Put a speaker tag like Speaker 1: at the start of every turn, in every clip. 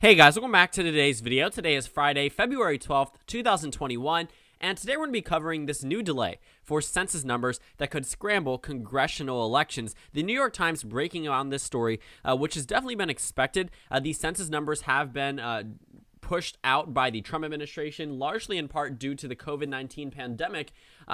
Speaker 1: Hey guys, welcome back to today's video. Today is Friday, February 12th, 2021, and today we're going to be covering this new delay for census numbers that could scramble congressional elections. The New York Times breaking on this story, which has definitely been expected. These census numbers have been pushed out by the Trump administration, largely in part due to the COVID-19 pandemic.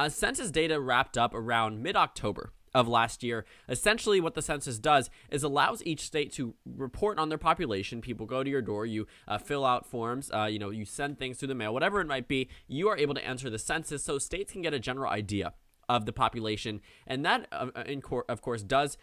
Speaker 1: Census data wrapped up around mid-October of last year. Essentially what the census does is allows each state to report on their population. People go to your door, you fill out forms, you send things through the mail, whatever it might be. You are able to enter the census so states can get a general idea of the population. And that, of course, does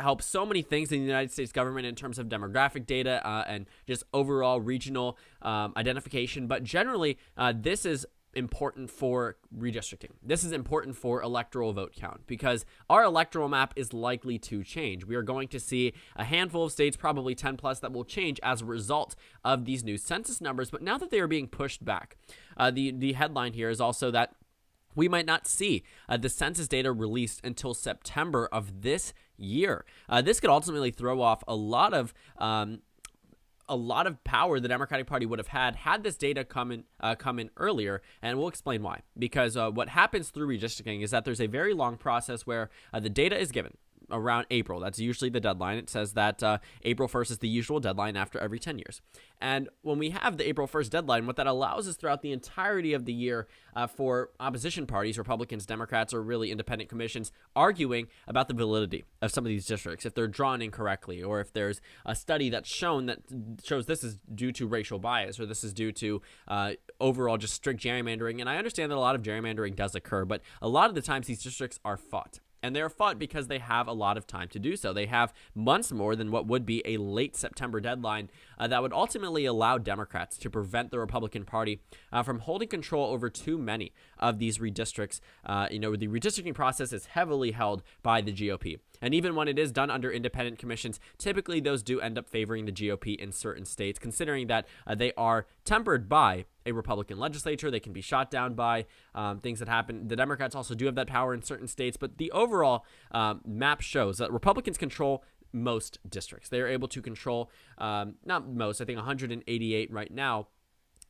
Speaker 1: help so many things in the United States government in terms of demographic data and just overall regional identification. But generally, this is important for redistricting. This is important for electoral vote count because our electoral map is likely to change. We are going to see a handful of states, probably 10 plus, that will change as a result of these new census numbers. But now that they are being pushed back, the headline here is also that we might not see the census data released until September of this year. This could ultimately throw off a lot of power the Democratic Party would have had this data come in earlier, and we'll explain why. Because what happens through redistricting is that there's a very long process where the data is given around April. That's usually the deadline. It says that April 1st is the usual deadline after every 10 years. And when we have the April 1st deadline, what that allows is throughout the entirety of the year for opposition parties, Republicans, Democrats, or really independent commissions, arguing about the validity of some of these districts, if they're drawn incorrectly, or if there's a study that shows this is due to racial bias, or this is due to overall just strict gerrymandering. And I understand that a lot of gerrymandering does occur, but a lot of the times these districts are fought. And they're fought because they have a lot of time to do so. They have months more than what would be a late September deadline that would ultimately allow Democrats to prevent the Republican Party from holding control over too many of these redistricts. The redistricting process is heavily held by the GOP. And even when it is done under independent commissions, typically those do end up favoring the GOP in certain states, considering that they are tempered by a Republican legislature. They can be shot down by things that happen. The Democrats also do have that power in certain states, but the overall map shows that Republicans control most districts. They are able to control, not most, I think 188 right now.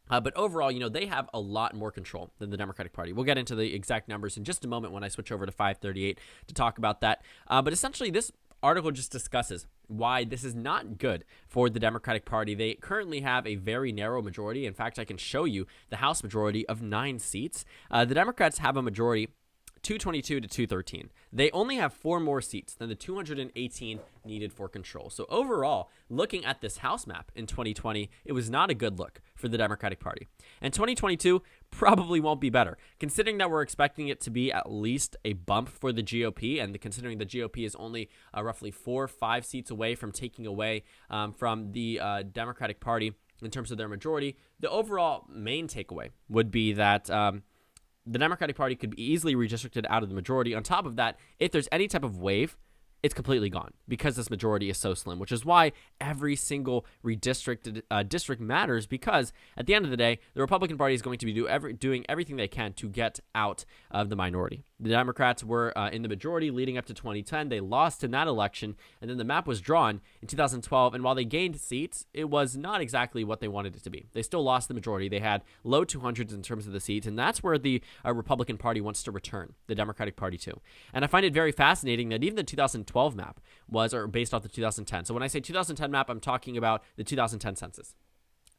Speaker 1: But overall, they have a lot more control than the Democratic Party. We'll get into the exact numbers in just a moment when I switch over to 538 to talk about that. But essentially, this article just discusses why this is not good for the Democratic Party. They currently have a very narrow majority. In fact, I can show you the House majority of 9 seats. The Democrats have a majority 222 to 213. They only have 4 more seats than the 218 needed for control. So overall, looking at this House map in 2020, it was not a good look for the Democratic Party. And 2022 probably won't be better, considering that we're expecting it to be at least a bump for the GOP, and considering the GOP is only roughly 4 or 5 seats away from taking away from the Democratic Party in terms of their majority. The overall main takeaway would be that the Democratic Party could be easily redistricted out of the majority. On top of that, if there's any type of wave, it's completely gone because this majority is so slim, which is why every single redistricted district matters, because at the end of the day, the Republican Party is going to be doing everything they can to get out of the minority. The Democrats were in the majority leading up to 2010. They lost in that election, and then the map was drawn in 2012, and while they gained seats, it was not exactly what they wanted it to be. They still lost the majority. They had low 200s in terms of the seats, and that's where the Republican Party wants to return the Democratic Party to. And I find it very fascinating that even the 2012 map was based off the 2010. So when I say 2010 map, I'm talking about the 2010 census.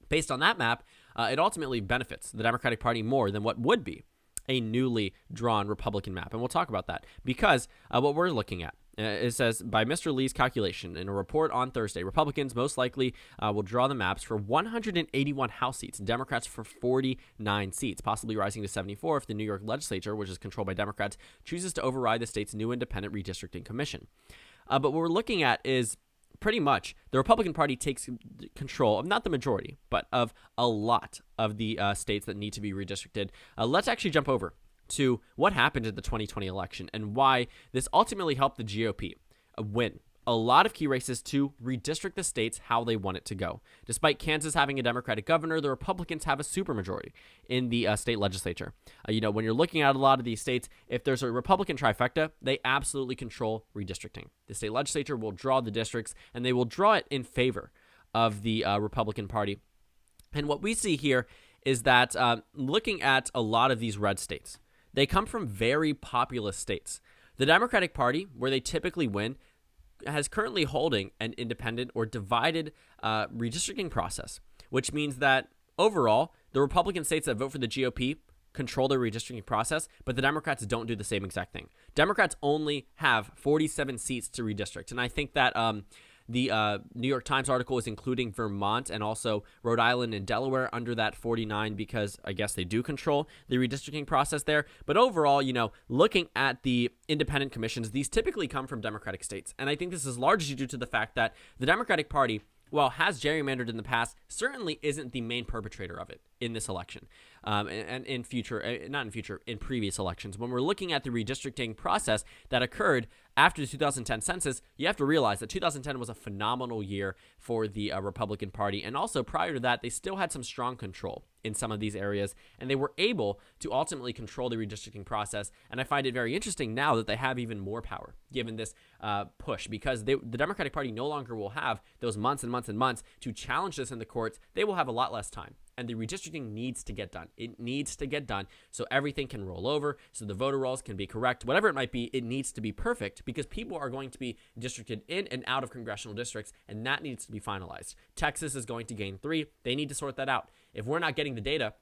Speaker 1: Based on that map, it ultimately benefits the Democratic Party more than what would be a newly drawn Republican map. And we'll talk about that because what we're looking at, it says, by Mr. Lee's calculation in a report on Thursday, Republicans most likely will draw the maps for 181 House seats, and Democrats for 49 seats, possibly rising to 74 if the New York legislature, which is controlled by Democrats, chooses to override the state's new independent redistricting commission. But what we're looking at is pretty much the Republican Party takes control of not the majority, but of a lot of the states that need to be redistricted. Let's actually jump over to what happened in the 2020 election and why this ultimately helped the GOP win a lot of key races to redistrict the states how they want it to go. Despite Kansas having a Democratic governor, the Republicans have a supermajority in the state legislature. When you're looking at a lot of these states, if there's a Republican trifecta, they absolutely control redistricting. The state legislature will draw the districts, and they will draw it in favor of the Republican Party. And what we see here is that looking at a lot of these red states, they come from very populous states. The Democratic Party, where they typically win, has currently holding an independent or divided redistricting process, which means that overall, the Republican states that vote for the GOP control the redistricting process, but the Democrats don't do the same exact thing. Democrats only have 47 seats to redistrict, and I think that the New York Times article is including Vermont and also Rhode Island and Delaware under that 49 because I guess they do control the redistricting process there. But overall, looking at the independent commissions, these typically come from Democratic states. And I think this is largely due to the fact that the Democratic Party, while has gerrymandered in the past, certainly isn't the main perpetrator of it in this election and in previous elections. When we're looking at the redistricting process that occurred after the 2010 census, you have to realize that 2010 was a phenomenal year for the Republican Party. And also prior to that, they still had some strong control in some of these areas, and they were able to ultimately control the redistricting process. And I find it very interesting now that they have even more power given this push, because the Democratic Party no longer will have those months and months and months to challenge this in the courts. They will have a lot less time. And the redistricting needs to get done. It needs to get done so everything can roll over, so the voter rolls can be correct. Whatever it might be, it needs to be perfect because people are going to be districted in and out of congressional districts, and that needs to be finalized. Texas is going to gain 3. They need to sort that out. If we're not getting the data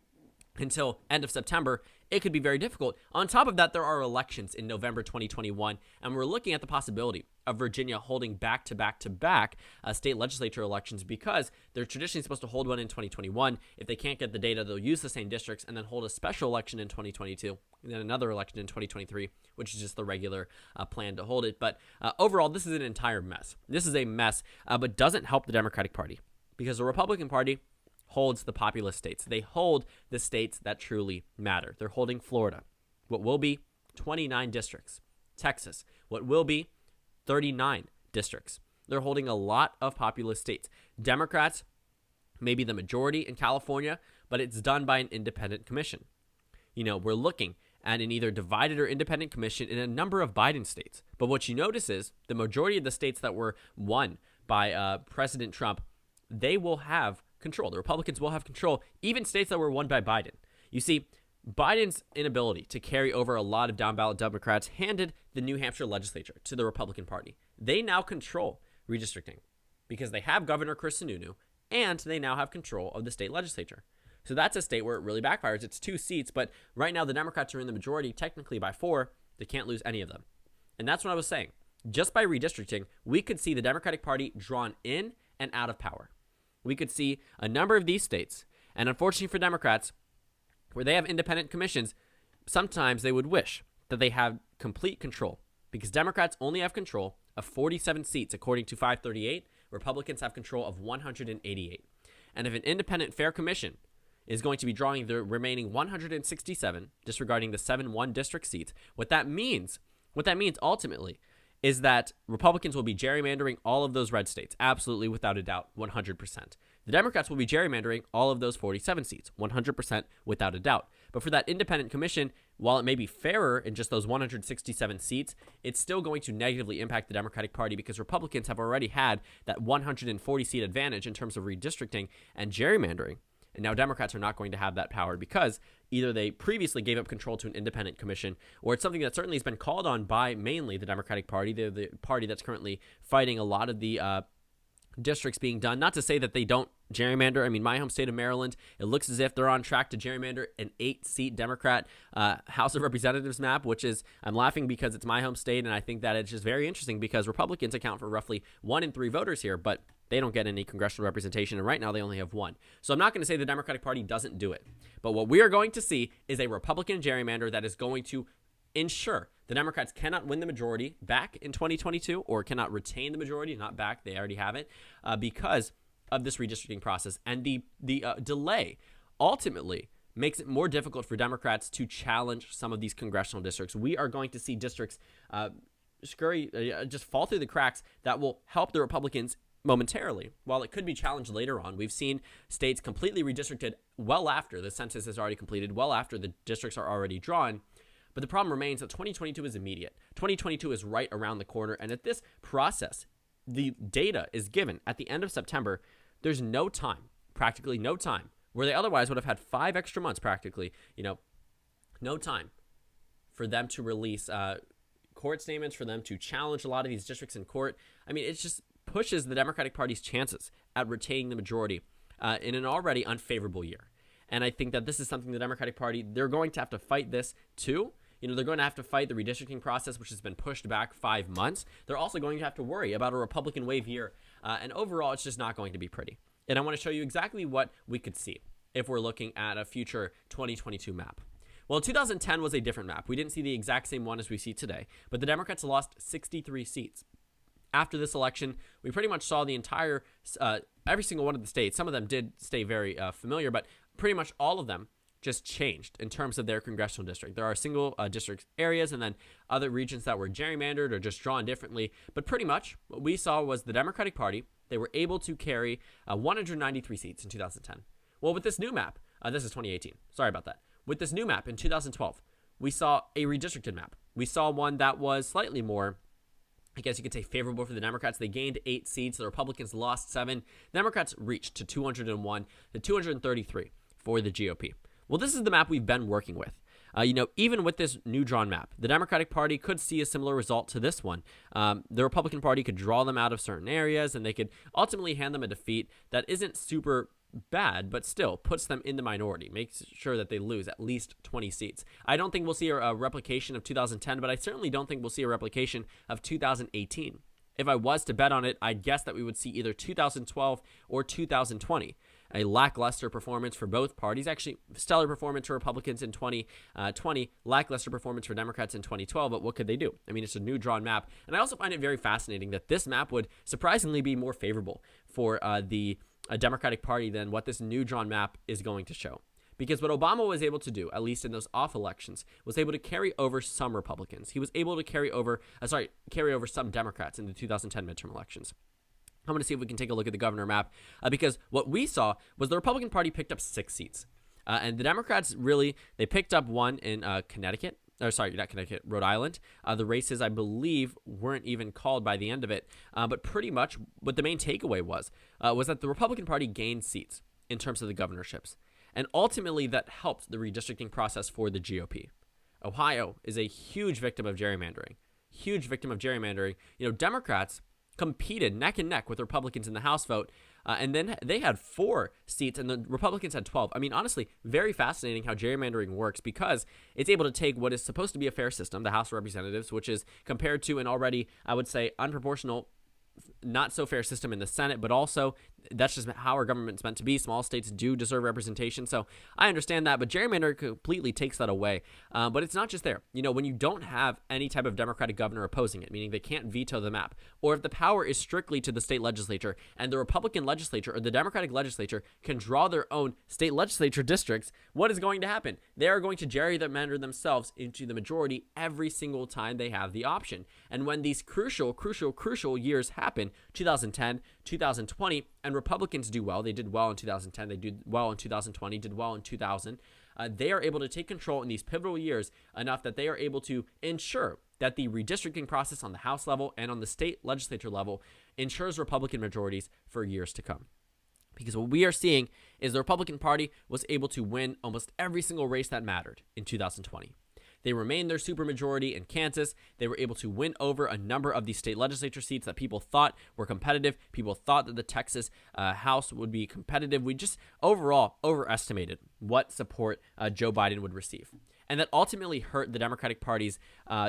Speaker 1: until end of September, it could be very difficult. On top of that, there are elections in November 2021, and we're looking at the possibility of Virginia holding back-to-back state legislature elections because they're traditionally supposed to hold one in 2021. If they can't get the data, they'll use the same districts and then hold a special election in 2022 and then another election in 2023, which is just the regular plan to hold it. But overall, this is an entire mess. This is a mess, but doesn't help the Democratic Party because the Republican Party holds the populous states. They hold the states that truly matter. They're holding Florida, what will be 29 districts. Texas, what will be 39 districts. They're holding a lot of populous states. Democrats may be the majority in California, but it's done by an independent commission. We're looking at an either divided or independent commission in a number of Biden states. But what you notice is the majority of the states that were won by President Trump, they will have control. The Republicans will have control, even states that were won by Biden. You see, Biden's inability to carry over a lot of down-ballot Democrats handed the New Hampshire legislature to the Republican Party. They now control redistricting because they have Governor Chris Sununu, and they now have control of the state legislature. So that's a state where it really backfires. It's 2 seats, but right now the Democrats are in the majority, technically by 4. They can't lose any of them. And that's what I was saying. Just by redistricting, we could see the Democratic Party drawn in and out of power. We could see a number of these states, and unfortunately for Democrats, where they have independent commissions, sometimes they would wish that they have complete control because Democrats only have control of 47 seats according to 538. Republicans have control of 188. And if an independent fair commission is going to be drawing the remaining 167, disregarding the 7-1 district seats, what that means ultimately is that Republicans will be gerrymandering all of those red states, absolutely, without a doubt, 100%. The Democrats will be gerrymandering all of those 47 seats, 100%, without a doubt. But for that independent commission, while it may be fairer in just those 167 seats, it's still going to negatively impact the Democratic Party because Republicans have already had that 140-seat advantage in terms of redistricting and gerrymandering. And now Democrats are not going to have that power because either they previously gave up control to an independent commission, or it's something that certainly has been called on by mainly the Democratic Party. They're the party that's currently fighting a lot of the districts being done. Not to say that they don't gerrymander. I mean, my home state of Maryland, it looks as if they're on track to gerrymander an 8-seat Democrat House of Representatives map, which is, I'm laughing because it's my home state, and I think that it's just very interesting because Republicans account for roughly 1 in 3 voters here, but they don't get any congressional representation, and right now they only have 1. So I'm not going to say the Democratic Party doesn't do it, but what we are going to see is a Republican gerrymander that is going to ensure the Democrats cannot win the majority back in 2022 or cannot retain the majority, not back, they already have it, because of this redistricting process. And the delay ultimately makes it more difficult for Democrats to challenge some of these congressional districts. We are going to see districts just fall through the cracks that will help the Republicans momentarily, while it could be challenged later on. We've seen states completely redistricted well after the census is already completed, well after the districts are already drawn. But the problem remains that 2022 is immediate. 2022 is right around the corner. And at this process, the data is given at the end of September. there's no time, practically no time, where they otherwise would have had 5 extra months practically, no time for them to release court statements, for them to challenge a lot of these districts in court. I mean, it just pushes the Democratic Party's chances at retaining the majority in an already unfavorable year. And I think that this is something the Democratic Party, they're going to have to fight this too. They're going to have to fight the redistricting process, which has been pushed back 5 months. They're also going to have to worry about a Republican wave year. And overall, it's just not going to be pretty. And I want to show you exactly what we could see if we're looking at a future 2022 map. Well, 2010 was a different map. We didn't see the exact same one as we see today, but the Democrats lost 63 seats. After this election, we pretty much saw the entire, every single one of the states. Some of them did stay very familiar, but pretty much all of them just changed in terms of their congressional district. There are single district areas and then other regions that were gerrymandered or just drawn differently. But pretty much what we saw was the Democratic Party, they were able to carry 193 seats in 2010. Well, with this new map, this is 2018. Sorry about that. With this new map in 2012, we saw a redistricted map. We saw one that was slightly more, I guess you could say, favorable for the Democrats. They gained 8 seats. The Republicans lost 7. The Democrats reached to 201 to 233 for the GOP. Well, this is the map we've been working with. Even with this new drawn map, the Democratic Party could see a similar result to this one. The Republican Party could draw them out of certain areas, and they could ultimately hand them a defeat that isn't super bad, but still puts them in the minority, makes sure that they lose at least 20 seats. I don't think we'll see a replication of 2010, but I certainly don't think we'll see a replication of 2018. If I was to bet on it, I'd guess that we would see either 2012 or 2020. A lackluster performance for both parties. Actually, stellar performance for Republicans in 2020, lackluster performance for Democrats in 2012, but what could they do? I mean, it's a new drawn map. And I also find it very fascinating that this map would surprisingly be more favorable for the Democratic Party than what this new drawn map is going to show. Because what Obama was able to do, at least in those off elections, was able to carry over some Republicans. He was able to carry over some Democrats in the 2010 midterm elections. I'm going to see if we can take a look at the governor map because what we saw was the Republican Party picked up 6 seats. And the Democrats they picked up one in Connecticut. Or sorry, not Connecticut, Rhode Island. The races, I believe, weren't even called by the end of it. But pretty much what the main takeaway was that the Republican Party gained seats in terms of the governorships. And ultimately, that helped the redistricting process for the GOP. Ohio is a huge victim of gerrymandering. Democrats competed neck and neck with Republicans in the House vote, and then they had 4 seats, and the Republicans had 12. I mean, honestly, very fascinating how gerrymandering works because it's able to take what is supposed to be a fair system, the House of Representatives, which is compared to an already, I would say, unproportional, not so fair system in the Senate, but also that's just how our government's meant to be. Small states do deserve representation. So I understand that, but gerrymander completely takes that away. But it's not just there. When you don't have any type of Democratic governor opposing it, meaning they can't veto the map, or if the power is strictly to the state legislature and the Republican legislature or the Democratic legislature can draw their own state legislature districts, what is going to happen? They are going to gerrymander themselves into the majority every single time they have the option. And when these crucial years happen, 2010, 2020, and Republicans do well. They did well in 2010. They did well in 2020. Did well in 2000. They are able to take control in these pivotal years enough that they are able to ensure that the redistricting process on the House level and on the state legislature level ensures Republican majorities for years to come. Because what we are seeing is the Republican Party was able to win almost every single race that mattered in 2020. They remained their supermajority in Kansas. They were able to win over a number of these state legislature seats that people thought were competitive. People thought that the Texas House would be competitive. We just overall overestimated what support Joe Biden would receive. And that ultimately hurt the Democratic Party's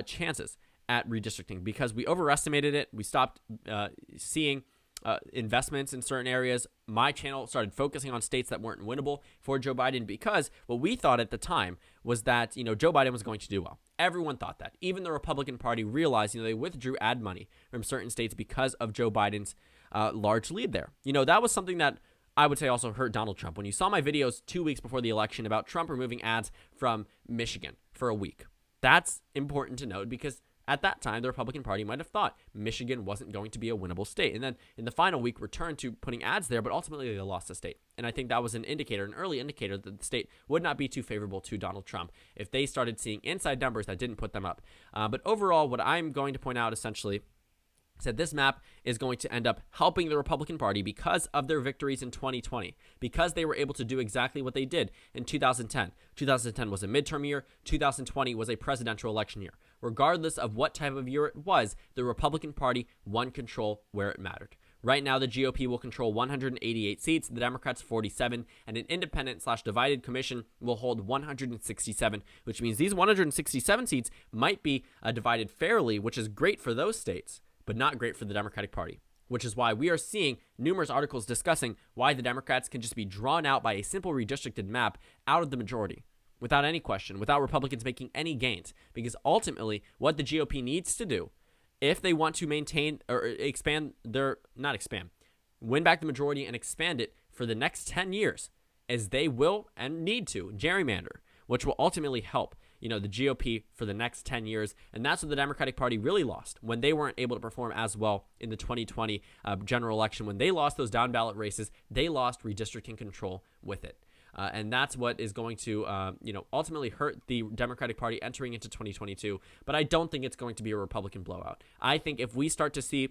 Speaker 1: chances at redistricting because we overestimated it. We stopped seeing investments in certain areas. My channel started focusing on states that weren't winnable for Joe Biden because what we thought at the time was that, Joe Biden was going to do well. Everyone thought that. Even the Republican Party realized, they withdrew ad money from certain states because of Joe Biden's large lead there. That was something that I would say also hurt Donald Trump. When you saw my videos 2 weeks before the election about Trump removing ads from Michigan for a week, that's important to note because at that time, the Republican Party might have thought Michigan wasn't going to be a winnable state. And then in the final week, returned to putting ads there, but ultimately they lost the state. And I think that was an early indicator that the state would not be too favorable to Donald Trump if they started seeing inside numbers that didn't put them up. But overall, what I'm going to point out essentially said this map is going to end up helping the Republican Party because of their victories in 2020, because they were able to do exactly what they did in 2010. 2010 was a midterm year. 2020 was a presidential election year. Regardless of what type of year it was, the Republican Party won control where it mattered. Right now, the GOP will control 188 seats, the Democrats 47, and an independent/divided commission will hold 167, which means these 167 seats might be divided fairly, which is great for those states, but not great for the Democratic Party, which is why we are seeing numerous articles discussing why the Democrats can just be drawn out by a simple redistricted map out of the majority, without any question, without Republicans making any gains, because ultimately what the GOP needs to do, if they want to maintain or win back the majority and expand it for the next 10 years, as they will and need to gerrymander, which will ultimately help, the GOP for the next 10 years. And that's what the Democratic Party really lost when they weren't able to perform as well in the 2020 general election. When they lost those down ballot races, they lost redistricting control with it. And that's what is going to, ultimately hurt the Democratic Party entering into 2022. But I don't think it's going to be a Republican blowout. I think if we start to see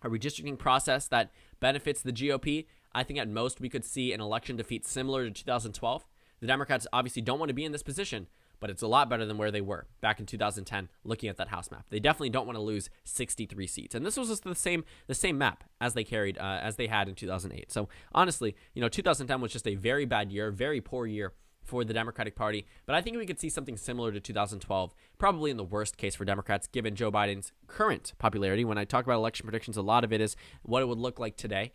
Speaker 1: a redistricting process that benefits the GOP, I think at most we could see an election defeat similar to 2012. The Democrats obviously don't want to be in this position, but it's a lot better than where they were back in 2010 looking at that House map. They definitely don't want to lose 63 seats. And this was just the same map as they had in 2008. So honestly, 2010 was just a very bad year, very poor year for the Democratic Party, but I think we could see something similar to 2012, probably in the worst case for Democrats, given Joe Biden's current popularity. When I talk about election predictions, a lot of it is what it would look like today,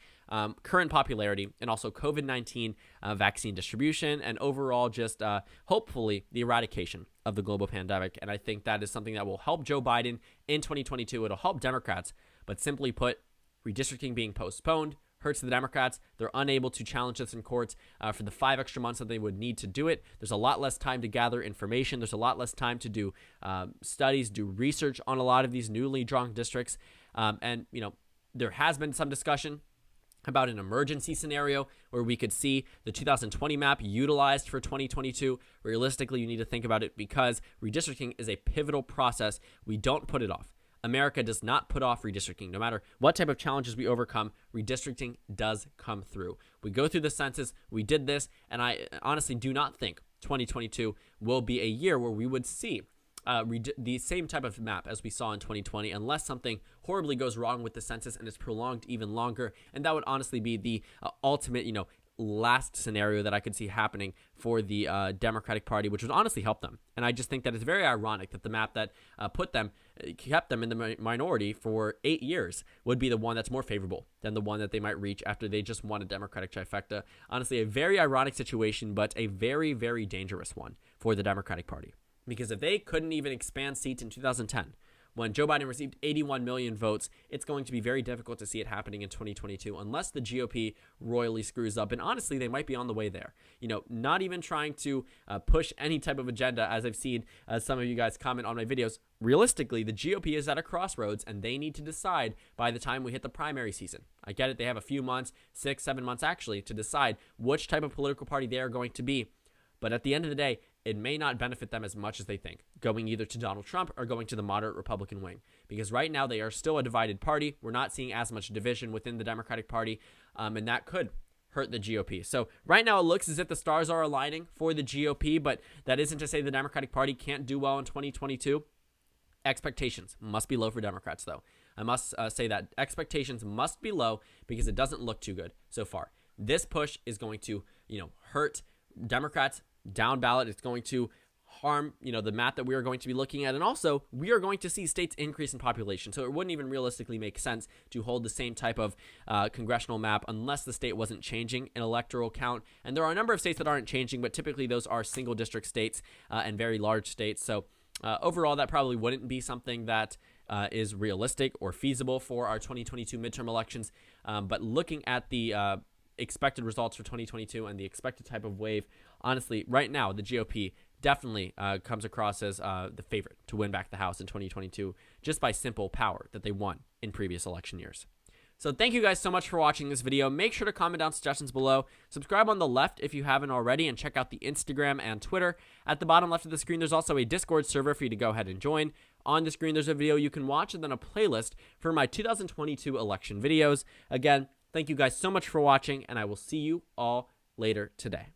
Speaker 1: current popularity, and also COVID-19 vaccine distribution, and overall just hopefully the eradication of the global pandemic. And I think that is something that will help Joe Biden in 2022. It'll help Democrats, but simply put, redistricting being postponed hurts the Democrats. They're unable to challenge this in courts for the 5 extra months that they would need to do it. There's a lot less time to gather information. There's a lot less time to do studies, do research on a lot of these newly drawn districts. And there has been some discussion about an emergency scenario where we could see the 2020 map utilized for 2022. Realistically, you need to think about it because redistricting is a pivotal process. We don't put it off. America does not put off redistricting. No matter what type of challenges we overcome, redistricting does come through. We go through the census, we did this, and I honestly do not think 2022 will be a year where we would see the same type of map as we saw in 2020, unless something horribly goes wrong with the census and is prolonged even longer. And that would honestly be the ultimate, last scenario that I could see happening for the Democratic Party, which would honestly help them. And I just think that it's very ironic that the map that kept them in the minority for 8 years would be the one that's more favorable than the one that they might reach after they just won a Democratic trifecta. Honestly, a very ironic situation, but a very, very dangerous one for the Democratic Party. Because if they couldn't even expand seats in 2010, when Joe Biden received 81 million votes, it's going to be very difficult to see it happening in 2022 unless the GOP royally screws up. And honestly, they might be on the way there. Not even trying to push any type of agenda, as I've seen some of you guys comment on my videos. Realistically, the GOP is at a crossroads, and they need to decide by the time we hit the primary season. I get it. They have a few months, 6-7 months actually, to decide which type of political party they are going to be. But at the end of the day, it may not benefit them as much as they think, going either to Donald Trump or going to the moderate Republican wing. Because right now they are still a divided party. We're not seeing as much division within the Democratic Party, and that could hurt the GOP. So right now it looks as if the stars are aligning for the GOP, but that isn't to say the Democratic Party can't do well in 2022. Expectations must be low for Democrats, though. I must say that expectations must be low because it doesn't look too good so far. This push is going to, hurt Democrats down ballot. It's going to harm, the map that we are going to be looking at. And also, we are going to see states increase in population. So it wouldn't even realistically make sense to hold the same type of congressional map unless the state wasn't changing an electoral count. And there are a number of states that aren't changing, but typically those are single district states and very large states. So overall, that probably wouldn't be something that is realistic or feasible for our 2022 midterm elections. But looking at the expected results for 2022 and the expected type of wave, honestly, right now, the GOP definitely comes across as the favorite to win back the House in 2022 just by simple power that they won in previous election years. So thank you guys so much for watching this video. Make sure to comment down suggestions below. Subscribe on the left if you haven't already, and check out the Instagram and Twitter. At the bottom left of the screen, there's also a Discord server for you to go ahead and join. On the screen, there's a video you can watch and then a playlist for my 2022 election videos. Again, thank you guys so much for watching, and I will see you all later today.